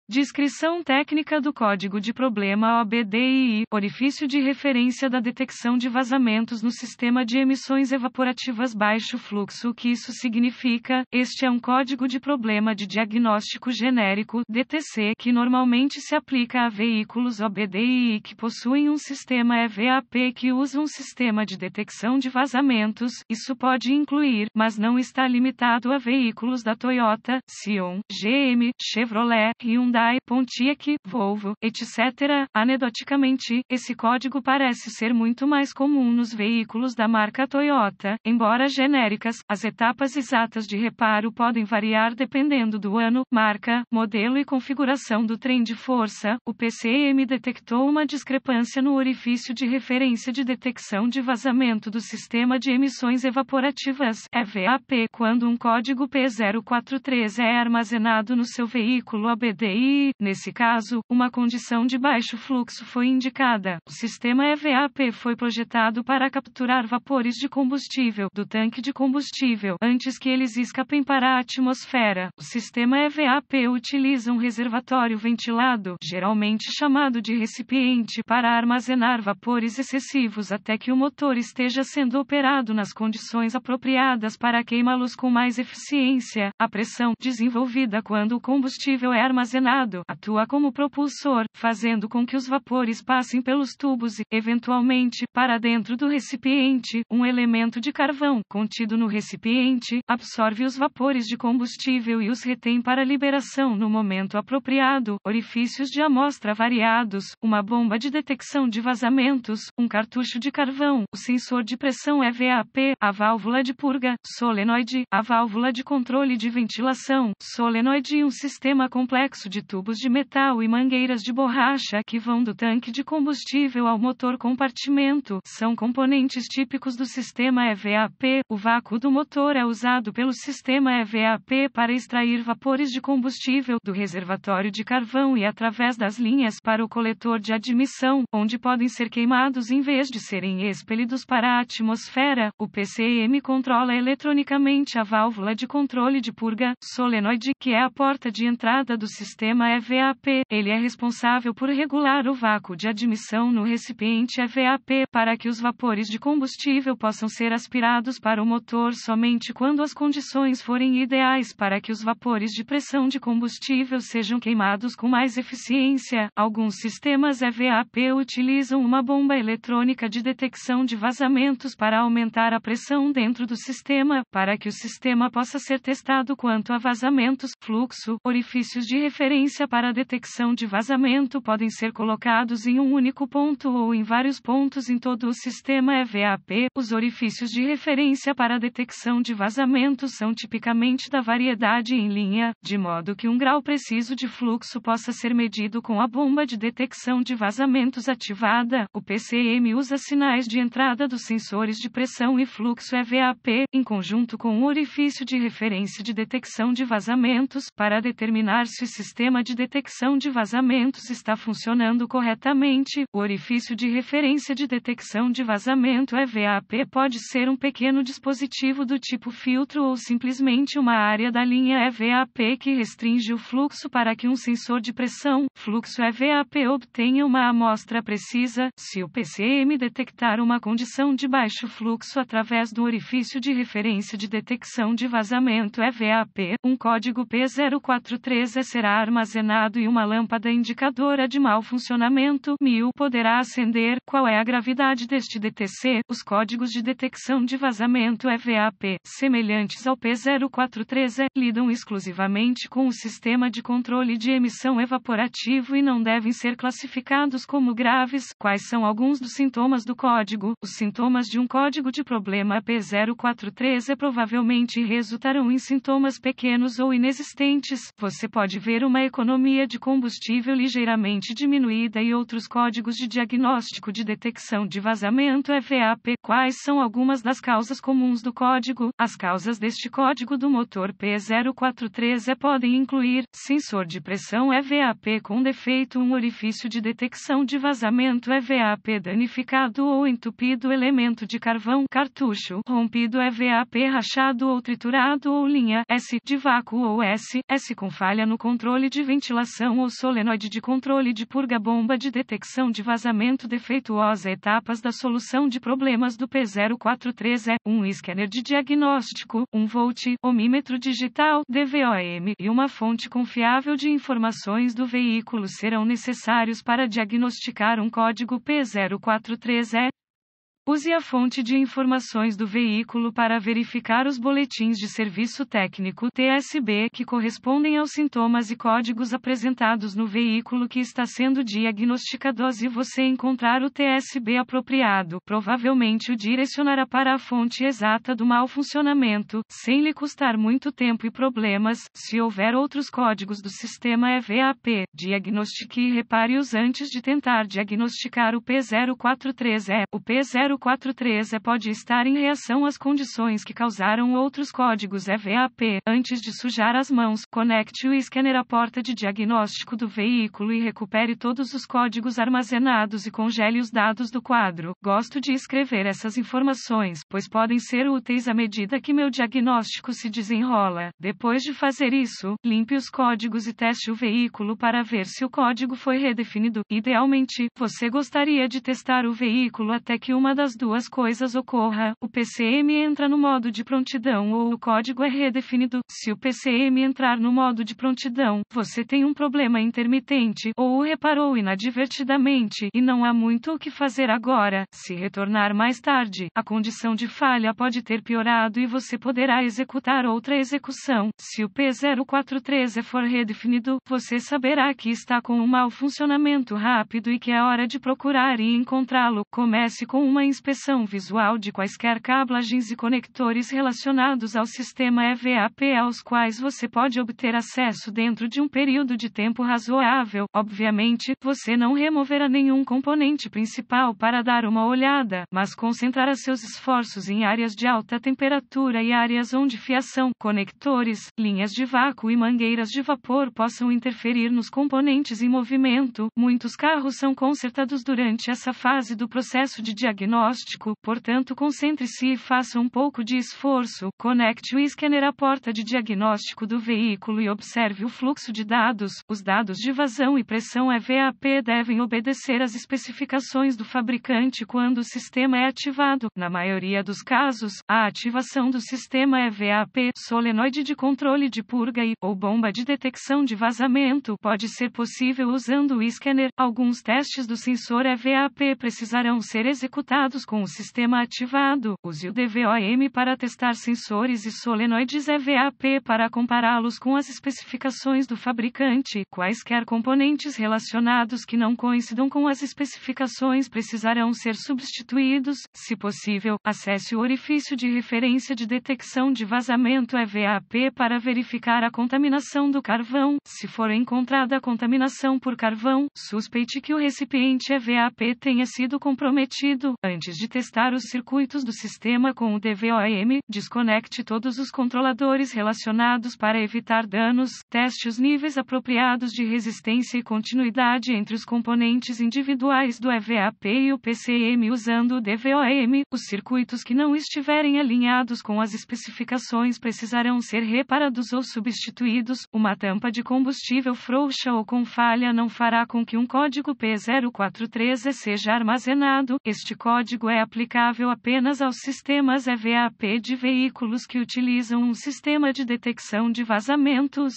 Descrição técnica do código de problema OBDII, orifício de referência da detecção de vazamentos no sistema de emissões evaporativas baixo fluxo. O que isso significa? Este é um código de problema de diagnóstico genérico, DTC, que normalmente se aplica a veículos OBDII que possuem um sistema EVAP que usa um sistema de detecção de vazamentos. Isso pode incluir, mas não está limitado a veículos da Toyota, Sion, GM, Chevrolet, Hyundai, Pontiac, Volvo, etc. Anedoticamente, esse código parece ser muito mais comum nos veículos da marca Toyota. Embora genéricas, as etapas exatas de reparo podem variar dependendo do ano, marca, modelo e configuração do trem de força. O PCM detectou uma discrepância no orifício de referência de detecção de vazamento do sistema de emissões evaporativas, EVAP, quando um código P043 é armazenado no seu veículo OBDII. Nesse caso, uma condição de baixo fluxo foi indicada. O sistema EVAP foi projetado para capturar vapores de combustível do tanque de combustível antes que eles escapem para a atmosfera. O sistema EVAP utiliza um reservatório ventilado, geralmente chamado de recipiente, para armazenar vapores excessivos até que o motor esteja sendo operado nas condições apropriadas para queimá-los com mais eficiência. A pressão desenvolvida quando o combustível é armazenado atua como propulsor, fazendo com que os vapores passem pelos tubos e, eventualmente, para dentro do recipiente. Um elemento de carvão, contido no recipiente, absorve os vapores de combustível e os retém para liberação no momento apropriado. Orifícios de amostra variados, uma bomba de detecção de vazamentos, um cartucho de carvão, o sensor de pressão EVAP, a válvula de purga, solenoide, a válvula de controle de ventilação, solenoide e um sistema complexo de tubos de metal e mangueiras de borracha que vão do tanque de combustível ao motor compartimento, são componentes típicos do sistema EVAP. O vácuo do motor é usado pelo sistema EVAP para extrair vapores de combustível do reservatório de carvão e através das linhas para o coletor de admissão, onde podem ser queimados em vez de serem expelidos para a atmosfera. O PCM controla eletronicamente a válvula de controle de purga, solenoide, que é a porta de entrada do sistema EVAP. Ele é responsável por regular o vácuo de admissão no recipiente EVAP para que os vapores de combustível possam ser aspirados para o motor somente quando as condições forem ideais para que os vapores de pressão de combustível sejam queimados com mais eficiência. Alguns sistemas EVAP utilizam uma bomba eletrônica de detecção de vazamentos para aumentar a pressão dentro do sistema, para que o sistema possa ser testado quanto a vazamentos, fluxo. Orifícios de referência para a detecção de vazamento podem ser colocados em um único ponto ou em vários pontos em todo o sistema EVAP. Os orifícios de referência para a detecção de vazamento são tipicamente da variedade em linha, de modo que um grau preciso de fluxo possa ser medido com a bomba de detecção de vazamentos ativada. O PCM usa sinais de entrada dos sensores de pressão e fluxo EVAP, em conjunto com um orifício de referência de detecção de vazamentos, para determinar se o sistema de detecção de vazamentos está funcionando corretamente. O orifício de referência de detecção de vazamento EVAP pode ser um pequeno dispositivo do tipo filtro ou simplesmente uma área da linha EVAP que restringe o fluxo para que um sensor de pressão, fluxo EVAP, obtenha uma amostra precisa. Se o PCM detectar uma condição de baixo fluxo através do orifício de referência de detecção de vazamento EVAP, um código P043 será armazenado e uma lâmpada indicadora de mau funcionamento 1000 poderá acender. Qual é a gravidade deste DTC? Os códigos de detecção de vazamento EVAP, semelhantes ao P043, lidam exclusivamente com o sistema de controle de emissão evaporativo e não devem ser classificados como graves. Quais são alguns dos sintomas do código? Os sintomas de um código de problema P043 provavelmente resultarão em sintomas pequenos ou inexistentes. Você pode ver uma economia de combustível ligeiramente diminuída e outros códigos de diagnóstico de detecção de vazamento EVAP. Quais são algumas das causas comuns do código? As causas deste código do motor P043 podem incluir sensor de pressão EVAP com defeito, um orifício de detecção de vazamento EVAP danificado ou entupido, elemento de carvão, cartucho rompido, EVAP rachado ou triturado ou linha S de vácuo ou S com falha no controle de de ventilação ou solenoide de controle de purga, bomba de detecção de vazamento defeituosa, etapas da solução de problemas do P043E, um scanner de diagnóstico, 1 volt, ohmímetro digital, DVOM, e uma fonte confiável de informações do veículo serão necessários para diagnosticar um código P043E. Use a fonte de informações do veículo para verificar os boletins de serviço técnico (TSB) que correspondem aos sintomas e códigos apresentados no veículo que está sendo diagnosticado. Se você encontrar o TSB apropriado, provavelmente o direcionará para a fonte exata do mau funcionamento, sem lhe custar muito tempo e problemas. Se houver outros códigos do sistema EVAP, diagnostique e repare-os antes de tentar diagnosticar o P043E. O P043E pode estar em reação às condições que causaram outros códigos EVAP. Antes de sujar as mãos, conecte o scanner à porta de diagnóstico do veículo e recupere todos os códigos armazenados e congele os dados do quadro. Gosto de escrever essas informações, pois podem ser úteis à medida que meu diagnóstico se desenrola. Depois de fazer isso, limpe os códigos e teste o veículo para ver se o código foi redefinido. Idealmente, você gostaria de testar o veículo até que uma das duas coisas ocorra: o PCM entra no modo de prontidão ou o código é redefinido. Se o PCM entrar no modo de prontidão, você tem um problema intermitente, ou o reparou inadvertidamente, e não há muito o que fazer agora. Se retornar mais tarde, a condição de falha pode ter piorado e você poderá executar outra execução. Se o P043 for redefinido, você saberá que está com um mau funcionamento rápido e que é hora de procurar e encontrá-lo. Comece com uma inspeção visual de quaisquer cablagens e conectores relacionados ao sistema EVAP aos quais você pode obter acesso dentro de um período de tempo razoável. Obviamente, você não removerá nenhum componente principal para dar uma olhada, mas concentrará seus esforços em áreas de alta temperatura e áreas onde fiação, conectores, linhas de vácuo e mangueiras de vapor possam interferir nos componentes em movimento. Muitos carros são consertados durante essa fase do processo de diagnóstico, portanto concentre-se e faça um pouco de esforço. Conecte o scanner à porta de diagnóstico do veículo e observe o fluxo de dados. Os dados de vazão e pressão EVAP devem obedecer às especificações do fabricante quando o sistema é ativado. Na maioria dos casos, a ativação do sistema EVAP, solenoide de controle de purga ou bomba de detecção de vazamento pode ser possível usando o scanner. Alguns testes do sensor EVAP precisarão ser executados com o sistema ativado. Use o DVOM para testar sensores e solenoides EVAP para compará-los com as especificações do fabricante. Quaisquer componentes relacionados que não coincidam com as especificações precisarão ser substituídos. Se possível, acesse o orifício de referência de detecção de vazamento EVAP para verificar a contaminação do carvão. Se for encontrada contaminação por carvão, suspeite que o recipiente EVAP tenha sido comprometido. Antes de testar os circuitos do sistema com o DVOM, desconecte todos os controladores relacionados para evitar danos. Teste os níveis apropriados de resistência e continuidade entre os componentes individuais do EVAP e o PCM usando o DVOM. Os circuitos que não estiverem alinhados com as especificações precisarão ser reparados ou substituídos. Uma tampa de combustível frouxa ou com falha não fará com que um código P043 seja armazenado. Este código é aplicável apenas aos sistemas EVAP de veículos que utilizam um sistema de detecção de vazamentos.